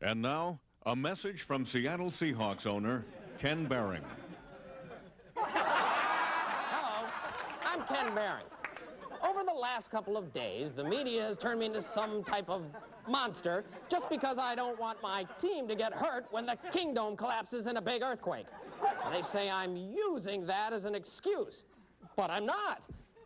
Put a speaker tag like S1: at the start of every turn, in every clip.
S1: And now, a message from Seattle Seahawks owner, Ken Behring.
S2: Hello, I'm Ken Behring. Over the last couple of days, the media has turned me into some type of monster just because I don't want my team to get hurt when the Kingdome collapses in a big earthquake. They say I'm using that as an excuse, but I'm not.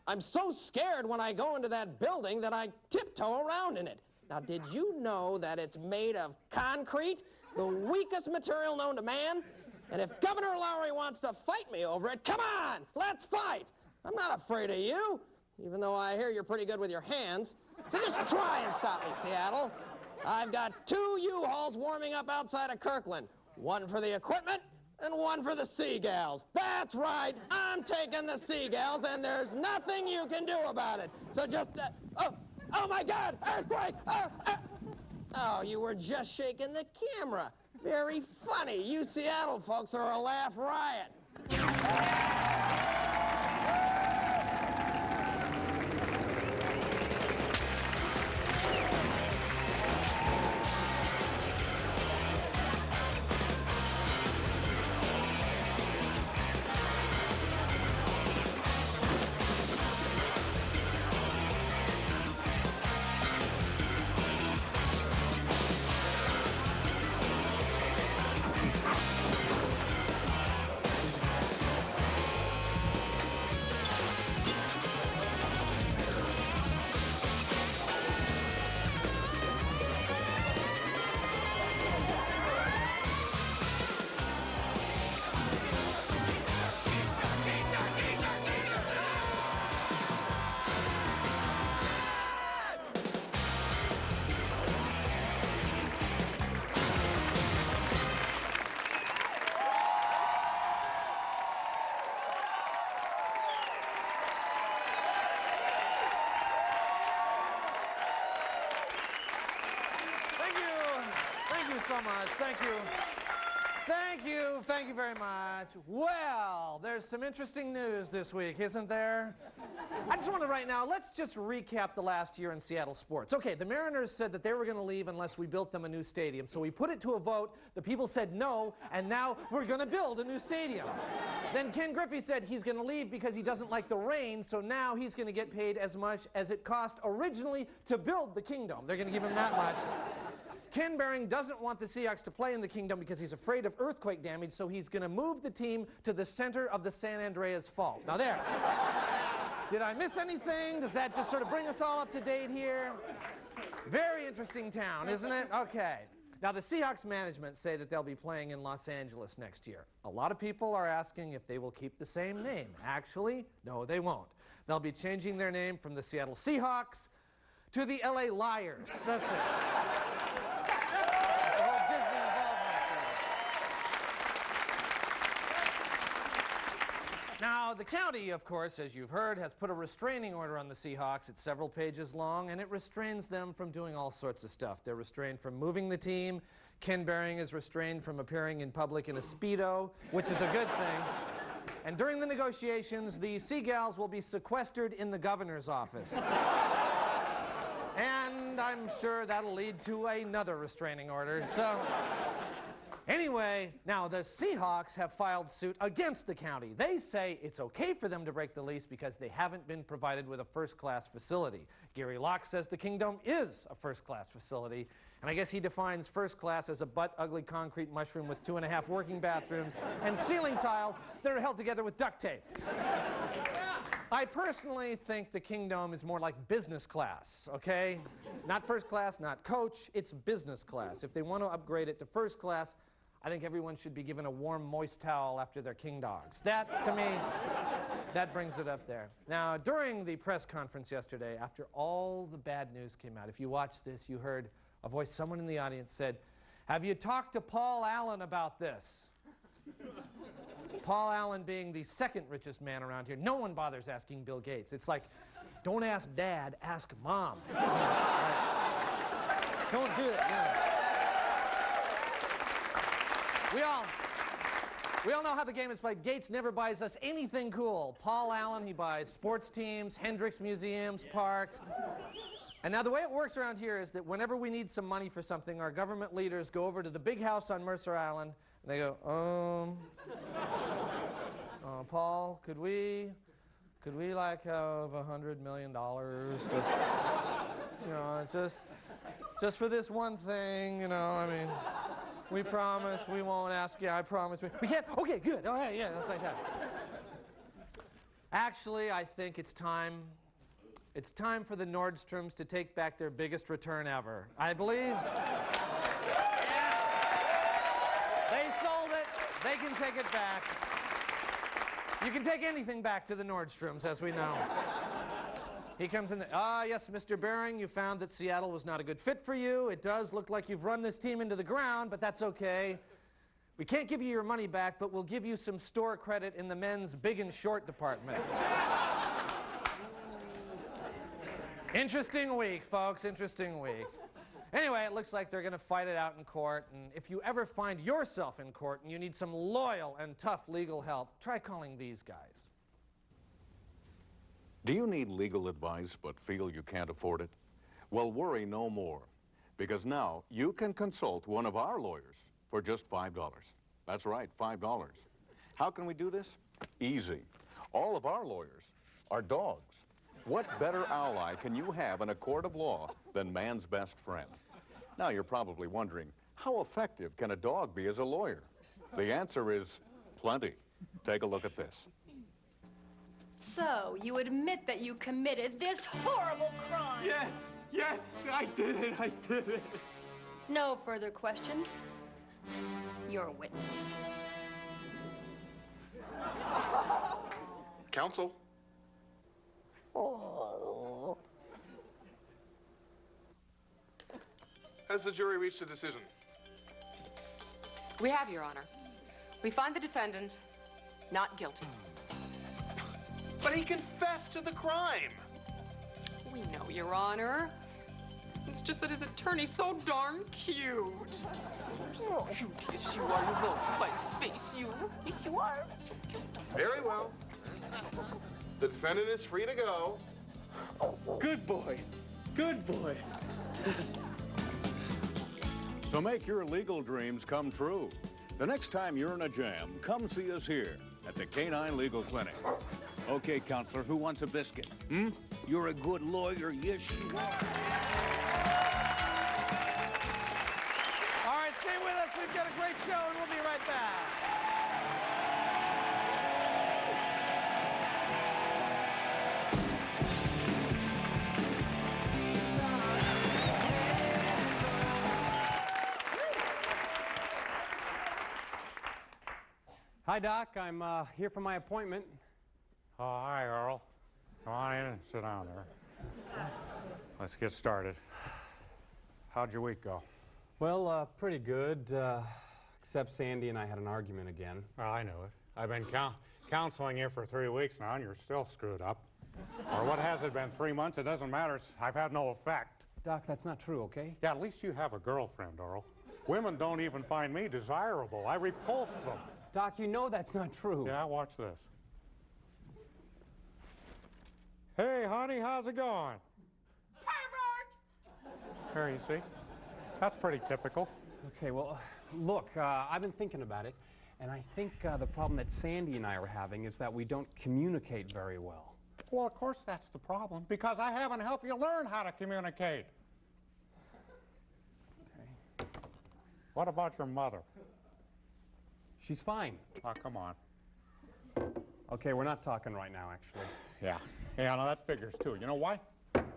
S2: I'm so scared when I go into that building that I tiptoe around in it. Now, did you know that it's made of concrete, the weakest material known to man? And if Governor Lowry wants to fight me over it, come on, let's fight. I'm not afraid of you, even though I hear you're pretty good with your hands. So just try and stop me, Seattle. I've got 2 U-Hauls warming up outside of Kirkland. One for the equipment and one for the seagulls. That's right, I'm taking the seagulls, and there's nothing you can do about it. So just, oh my God, earthquake! Oh, you were just shaking the camera. Very funny. You Seattle folks are a laugh riot.
S3: So much. Thank you. Thank you. Thank you very much. Well, there's some interesting news this week, isn't there? I just want to right now, let's just recap the last year in Seattle sports. Okay, the Mariners said that they were going to leave unless we built them a new stadium. So we put it to a vote. The people said no, and now we're going to build a new stadium. Then Ken Griffey said he's going to leave because he doesn't like the rain, so now he's going to get paid as much as it cost originally to build the Kingdome. They're going to give him that much. Ken Behring doesn't want the Seahawks to play in the Kingdome because he's afraid of earthquake damage, so he's going to move the team to the center of the San Andreas Fault. Now there. Did I miss anything? Does that just sort of bring us all up to date here? Very interesting town, isn't it? Okay. Now the Seahawks management say that they'll be playing in Los Angeles next year. A lot of people are asking if they will keep the same name. Actually, no, they won't. They'll be changing their name from the Seattle Seahawks to the LA Liars. That's it. Now, the county, of course, as you've heard, has put a restraining order on the Seahawks. It's several pages long, and it restrains them from doing all sorts of stuff. They're restrained from moving the team. Ken Behring is restrained from appearing in public in a Speedo, which is a good thing. And during the negotiations, the Seagulls will be sequestered in the governor's office. And I'm sure that'll lead to another restraining order. So, anyway, now the Seahawks have filed suit against the county. They say it's okay for them to break the lease because they haven't been provided with a first-class facility. Gary Locke says the Kingdome is a first-class facility, and I guess he defines first class as a butt-ugly concrete mushroom with 2.5 working bathrooms and ceiling tiles that are held together with duct tape. I personally think the Kingdome is more like business class, okay? Not first class, not coach, it's business class. If they want to upgrade it to first class, I think everyone should be given a warm, moist towel after their king dogs. That, to me, that brings it up there. Now, during the press conference yesterday, after all the bad news came out, if you watched this, you heard a voice, someone in the audience said, "Have you talked to Paul Allen about this?" Paul Allen being the second richest man around here. No one bothers asking Bill Gates. It's like, don't ask Dad, ask Mom. Don't do it. We all know how the game is played. Gates never buys us anything cool. Paul Allen, he buys sports teams, Hendricks museums, parks. And now the way it works around here is that whenever we need some money for something, our government leaders go over to the big house on Mercer Island, and they go, Paul, could we like have $100 million? Just, you know, it's just for this one thing, you know, I mean, we promise we won't ask you, I promise we can't, okay, good, all right, yeah, that's like that. Actually, I think it's time for the Nordstroms to take back their biggest return ever. I believe, they sold it, they can take it back. You can take anything back to the Nordstroms, as we know. He comes in, yes, Mr. Bering, you found that Seattle was not a good fit for you. It does look like you've run this team into the ground, but that's okay. We can't give you your money back, but we'll give you some store credit in the men's big and short department. Interesting week, folks, interesting week. Anyway, it looks like they're going to fight it out in court, and if you ever find yourself in court and you need some loyal and tough legal help, try calling these guys.
S1: Do you need legal advice but feel you can't afford it? Well, worry no more, because now you can consult one of our lawyers for just $5. That's right, $5. How can we do this? Easy. All of our lawyers are dogs. What better ally can you have in a court of law than man's best friend? Now you're probably wondering, how effective can a dog be as a lawyer? The answer is plenty. Take a look at this.
S4: So, you admit that you committed this horrible crime?
S5: Yes, I did it.
S4: No further questions. You're a witness.
S5: Counsel? Has the jury reached a decision?
S6: We have, Your Honor. We find the defendant not guilty.
S5: But he confessed to the crime.
S6: We know, Your Honor. It's just that his attorney's so darn cute. You're so cute. Yes, you are, you little spice face, you. Yes, you are.
S5: Very well. The defendant is free to go.
S7: Good boy. Good boy.
S1: So make your legal dreams come true. The next time you're in a jam, come see us here at the Canine Legal Clinic.
S7: Okay, counselor, who wants a biscuit? You're a good lawyer, yes you are.
S3: All right, stay with us. We've got a great show, and we'll be right back.
S8: Hi, Doc. I'm here for my appointment.
S9: Oh, hi, Earl. Come on in and sit down there. Let's get started. How'd your week go?
S8: Well, pretty good, except Sandy and I had an argument again.
S9: Well, I know it. I've been counseling you for 3 weeks now, and you're still screwed up. Or what has it been, 3 months? It doesn't matter. I've had no effect.
S8: Doc, that's not true, okay?
S9: Yeah, at least you have a girlfriend, Earl. Women don't even find me desirable. I repulse them.
S8: Doc, you know that's not true.
S9: Yeah, watch this. Hey, honey, how's it going? Pervert! There, you see? That's pretty typical.
S8: Okay, well, look, I've been thinking about it, and I think the problem that Sandy and I are having is that we don't communicate very well.
S9: Well, of course that's the problem, because I haven't helped you learn how to communicate.
S8: Okay.
S9: What about your mother?
S8: She's fine.
S9: Oh, come on.
S8: Okay, we're not talking right now, actually.
S9: Yeah, no, that figures too. You know why?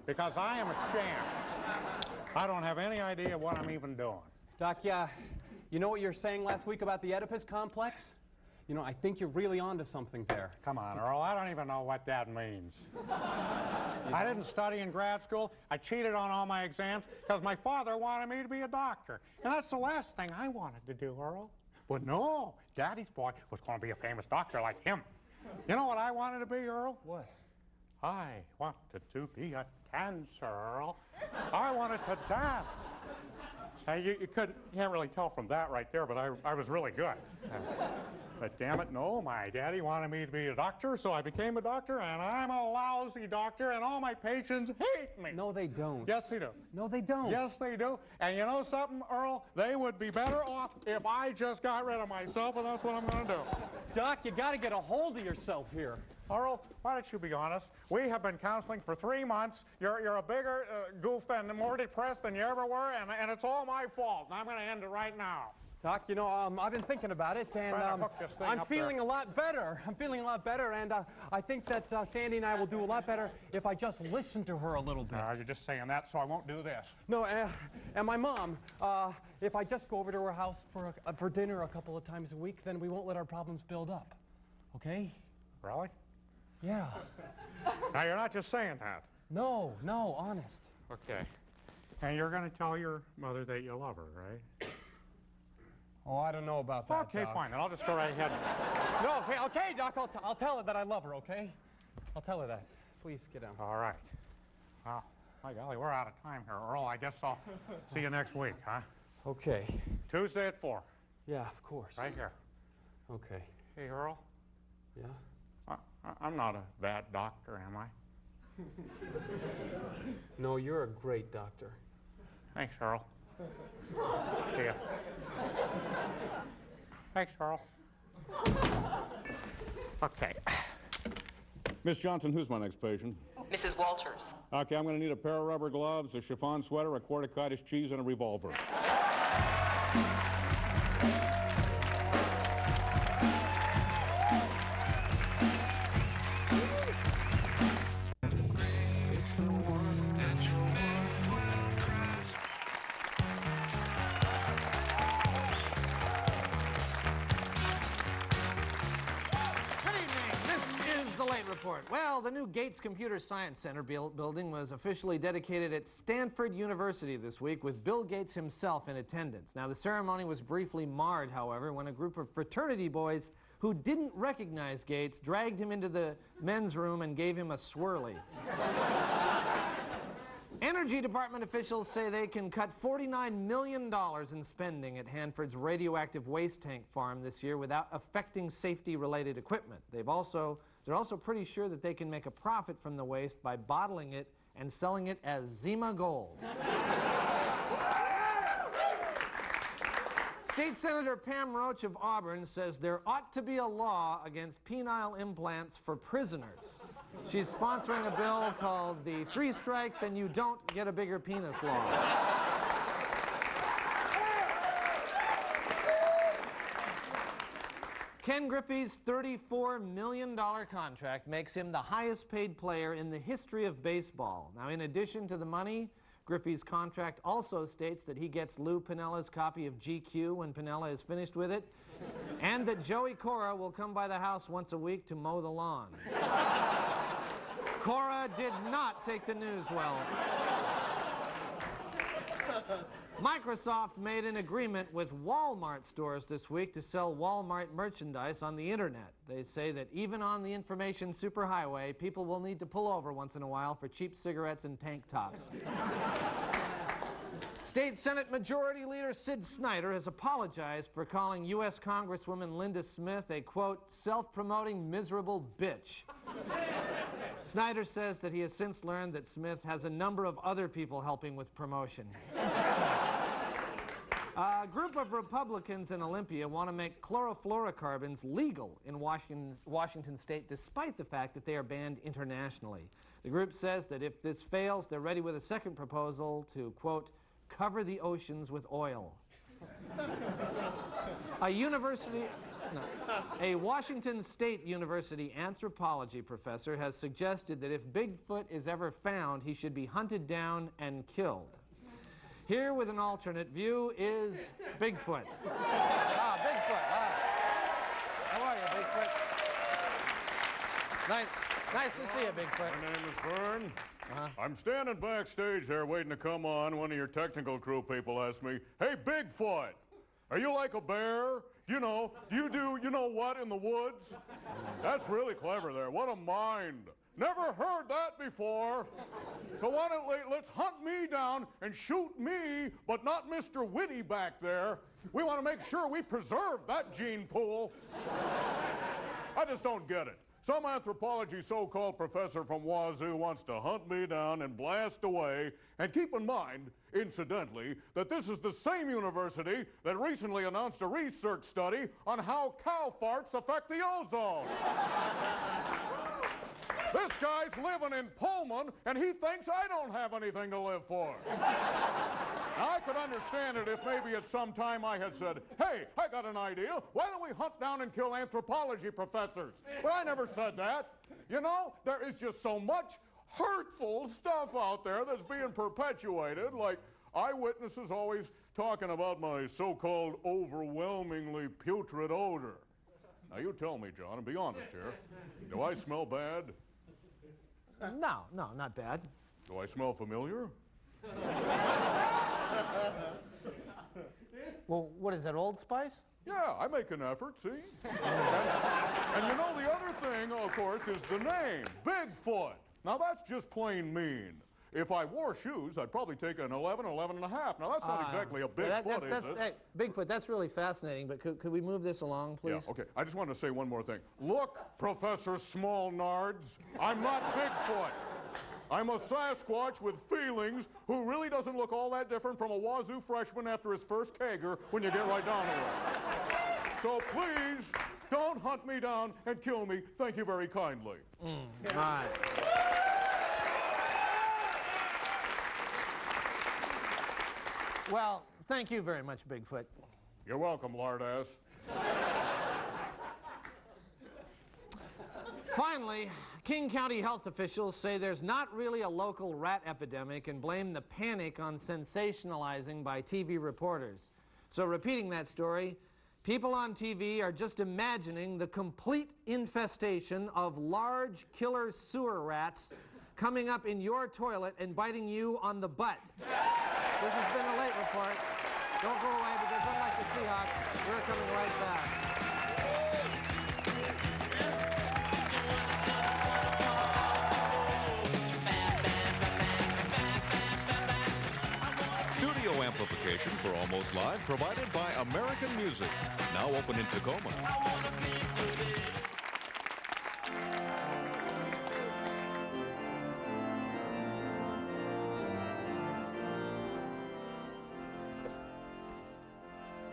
S9: Because I am a sham. I don't have any idea what I'm even doing.
S8: Doc, yeah, you know what you were saying last week about the Oedipus complex? You know, I think you're really onto something there.
S9: Come on, Earl, I don't even know what that means. I didn't study in grad school. I cheated on all my exams because my father wanted me to be a doctor. And that's the last thing I wanted to do, Earl. But no, Daddy's boy was going to be a famous doctor like him. You know what I wanted to be, Earl?
S8: What?
S9: I wanted to be a dancer, Earl. I wanted to dance. You can't really tell from that right there, but I was really good. But damn it, no, my daddy wanted me to be a doctor, so I became a doctor, and I'm a lousy doctor, and all my patients hate me.
S8: No, they don't.
S9: Yes, they do.
S8: No, they don't.
S9: Yes, they do. And you know something, Earl? They would be better off if I just got rid of myself, and that's what I'm going to do.
S8: Doc, you got to get a hold of yourself here.
S9: Earl, why don't you be honest? We have been counseling for 3 months. You're a bigger goof and more depressed than you ever were, and it's all my fault. And I'm going to end it right now.
S8: Doc, you know, I've been thinking about it, and I'm feeling a lot better. I'm feeling a lot better, and I think that Sandy and I will do a lot better if I just listen to her a little bit.
S9: You're just saying that so I won't do this.
S8: No, and my mom, if I just go over to her house for dinner a couple of times a week, then we won't let our problems build up, okay?
S9: Really?
S8: Yeah.
S9: Now, you're not just saying that.
S8: No, honest.
S9: Okay. And you're going to tell your mother that you love her, right?
S8: Oh, I don't know about that,
S9: Okay,
S8: Doc.
S9: fine, then I'll just go right ahead.
S8: No, okay, Doc, I'll tell her that I love her, okay? I'll tell her that. Please get down.
S9: All right. Well, my golly, we're out of time here, Earl. I guess I'll see you next week, huh?
S8: Okay.
S9: Tuesday at 4.
S8: Yeah, of course.
S9: Right here.
S8: Okay.
S9: Hey, Earl.
S8: Yeah?
S9: I'm not a bad doctor, am I?
S8: No, you're a great doctor.
S9: Thanks, Earl. See ya. Thanks, Earl. Okay.
S1: Miss Johnson, who's my next patient?
S6: Mrs. Walters.
S1: Okay, I'm going to need a pair of rubber gloves, a chiffon sweater, a quart of cottage cheese, and a revolver.
S3: Well, the new Gates Computer Science Center building was officially dedicated at Stanford University this week, with Bill Gates himself in attendance. Now, the ceremony was briefly marred, however, when a group of fraternity boys who didn't recognize Gates dragged him into the men's room and gave him a swirly. Energy Department officials say they can cut $49 million in spending at Hanford's radioactive waste tank farm this year without affecting safety-related equipment. They're also pretty sure that they can make a profit from the waste by bottling it and selling it as Zima Gold. State Senator Pam Roach of Auburn says there ought to be a law against penile implants for prisoners. She's sponsoring a bill called the 3 Strikes and You Don't Get a Bigger Penis Law. Ken Griffey's $34 million contract makes him the highest paid player in the history of baseball. Now, in addition to the money, Griffey's contract also states that he gets Lou Pinella's copy of GQ when Pinella is finished with it, and that Joey Cora will come by the house once a week to mow the lawn. Cora did not take the news well. Microsoft made an agreement with Walmart stores this week to sell Walmart merchandise on the internet. They say that even on the information superhighway, people will need to pull over once in a while for cheap cigarettes and tank tops. State Senate Majority Leader Sid Snyder has apologized for calling U.S. Congresswoman Linda Smith a, quote, self-promoting miserable bitch. Snyder says that he has since learned that Smith has a number of other people helping with promotion. A group of Republicans in Olympia want to make chlorofluorocarbons legal in Washington state, despite the fact that they are banned internationally. The group says that if this fails, they're ready with a second proposal to, quote, cover the oceans with oil. A Washington State University anthropology professor has suggested that if Bigfoot is ever found, he should be hunted down and killed. Here with an alternate view is Bigfoot. Bigfoot. How are you, Bigfoot? Nice to see you, Bigfoot.
S1: My name is Vern. I'm standing backstage there waiting to come on. One of your technical crew people asked me, hey, Bigfoot, are you like a bear? You know, you do you know what in the woods? That's really clever there. What a mind. Never heard that before. So why don't let's hunt me down and shoot me, but not Mr. Witty back there. We want to make sure we preserve that gene pool. I just don't get it. Some anthropology so-called professor from Wazoo wants to hunt me down and blast away. And keep in mind, incidentally, that this is the same university that recently announced a research study on how cow farts affect the ozone. This guy's living in Pullman, and he thinks I don't have anything to live for. Now, I could understand it if maybe at some time I had said, hey, I got an idea. Why don't we hunt down and kill anthropology professors? But I never said that. You know, there is just so much hurtful stuff out there that's being perpetuated, like eyewitnesses always talking about my so-called overwhelmingly putrid odor. Now, you tell me, John, and be honest here. Do I smell bad?
S3: No, not bad.
S1: Do I smell familiar?
S3: Well, what is that, Old Spice?
S1: Yeah, I make an effort, see? And you know, the other thing, of course, is the name, Bigfoot. Now, that's just plain mean. If I wore shoes, I'd probably take an 11 and a half. Now, that's not exactly a Bigfoot, is it?
S3: Hey, Bigfoot, that's really fascinating, but could we move this along, please?
S1: Yeah, okay. I just wanted to say one more thing. Look, Professor Small Nards, I'm not Bigfoot. I'm a Sasquatch with feelings who really doesn't look all that different from a Wazoo freshman after his first kegger when you get right down to it. So please, don't hunt me down and kill me. Thank you very kindly.
S3: All right. Well, thank you very much, Bigfoot.
S1: You're welcome, lardass.
S3: Finally, King County health officials say there's not really a local rat epidemic and blame the panic on sensationalizing by TV reporters. So repeating that story, people on TV are just imagining the complete infestation of large killer sewer rats coming up in your toilet and biting you on the butt. This has been a late report. Don't go away because unlike the Seahawks, we're coming right back.
S10: Studio amplification for Almost Live provided by American Music. Now open in Tacoma.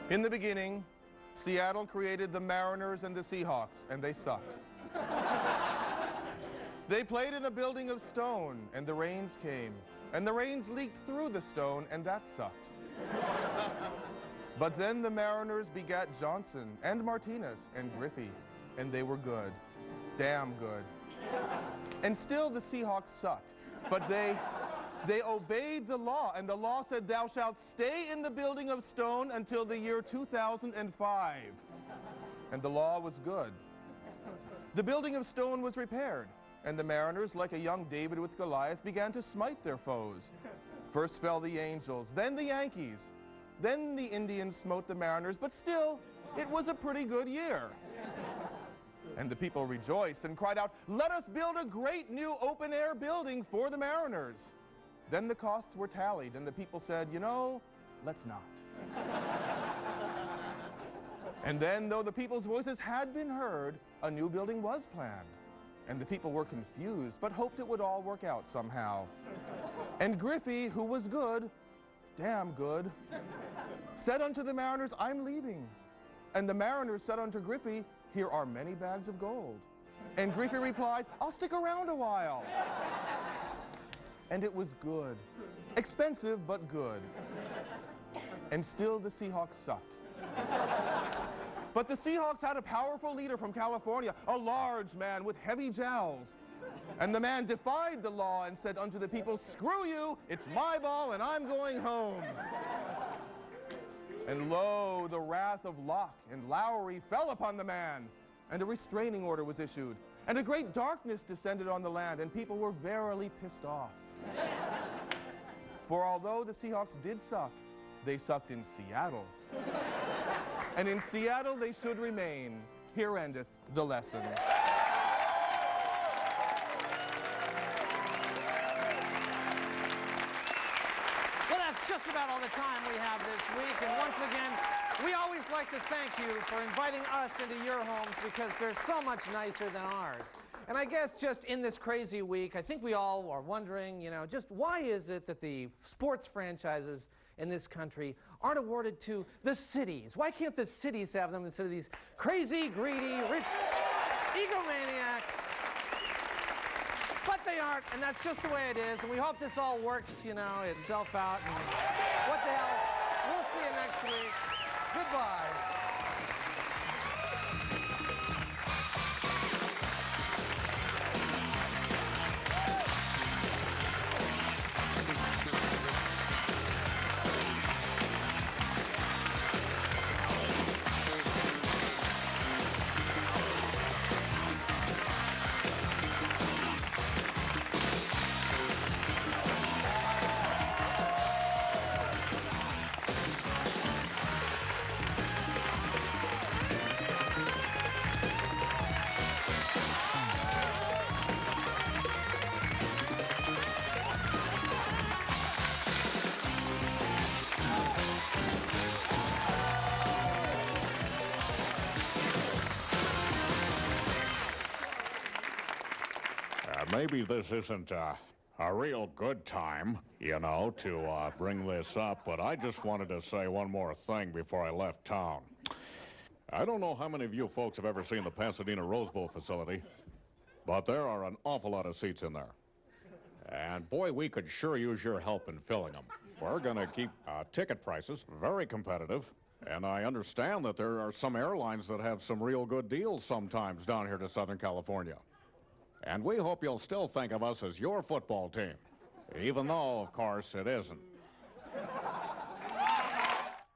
S5: In the beginning, Seattle created the Mariners and the Seahawks, and they sucked. They played in a building of stone, and the rains came, and the rains leaked through the stone, and that sucked. But then the Mariners begat Johnson and Martinez and Griffey, and they were good. Damn good. And still the Seahawks sucked, but they obeyed the law, and the law said, thou shalt stay in the building of stone until the year 2005. And the law was good. The building of stone was repaired, and the Mariners, like a young David with Goliath, began to smite their foes. First fell the Angels, then the Yankees, then the Indians smote the Mariners, but still, it was a pretty good year. And the people rejoiced and cried out, let us build a great new open-air building for the Mariners. Then the costs were tallied, and the people said, you know, let's not. And then, though the people's voices had been heard, a new building was planned. And the people were confused, but hoped it would all work out somehow. And Griffey, who was good, damn good, said unto the Mariners, I'm leaving. And the Mariners said unto Griffey, here are many bags of gold. And Griffey replied, I'll stick around a while. And it was good. Expensive, but good. And still the Seahawks sucked. But the Seahawks had a powerful leader from California, a large man with heavy jowls. And the man defied the law and said unto the people, screw you, it's my ball and I'm going home. And lo, the wrath of Locke and Lowry fell upon the man, and a restraining order was issued. And a great darkness descended on the land, and people were verily pissed off. For although the Seahawks did suck, they sucked in Seattle. And in Seattle they should remain. Here endeth the lesson.
S3: like to thank you for inviting us into your homes because they're so much nicer than ours. And I guess just in this crazy week, I think we all are wondering, you know, just why is it that the sports franchises in this country aren't awarded to the cities? Why can't the cities have them instead of these crazy, greedy, rich egomaniacs? But they aren't, and that's just the way it is. And we hope this all works, you know, itself out. And what the hell? We'll see you next week. Goodbye.
S11: Maybe this isn't a real good time, you know, to bring this up, but I just wanted to say one more thing before I left town. I don't know how many of you folks have ever seen the Pasadena Rose Bowl facility, but there are an awful lot of seats in there. And boy, we could sure use your help in filling them. We're going to keep ticket prices very competitive, and I understand that there are some airlines that have some real good deals sometimes down here to Southern California. And we hope you'll still think of us as your football team, even though, of course, it isn't.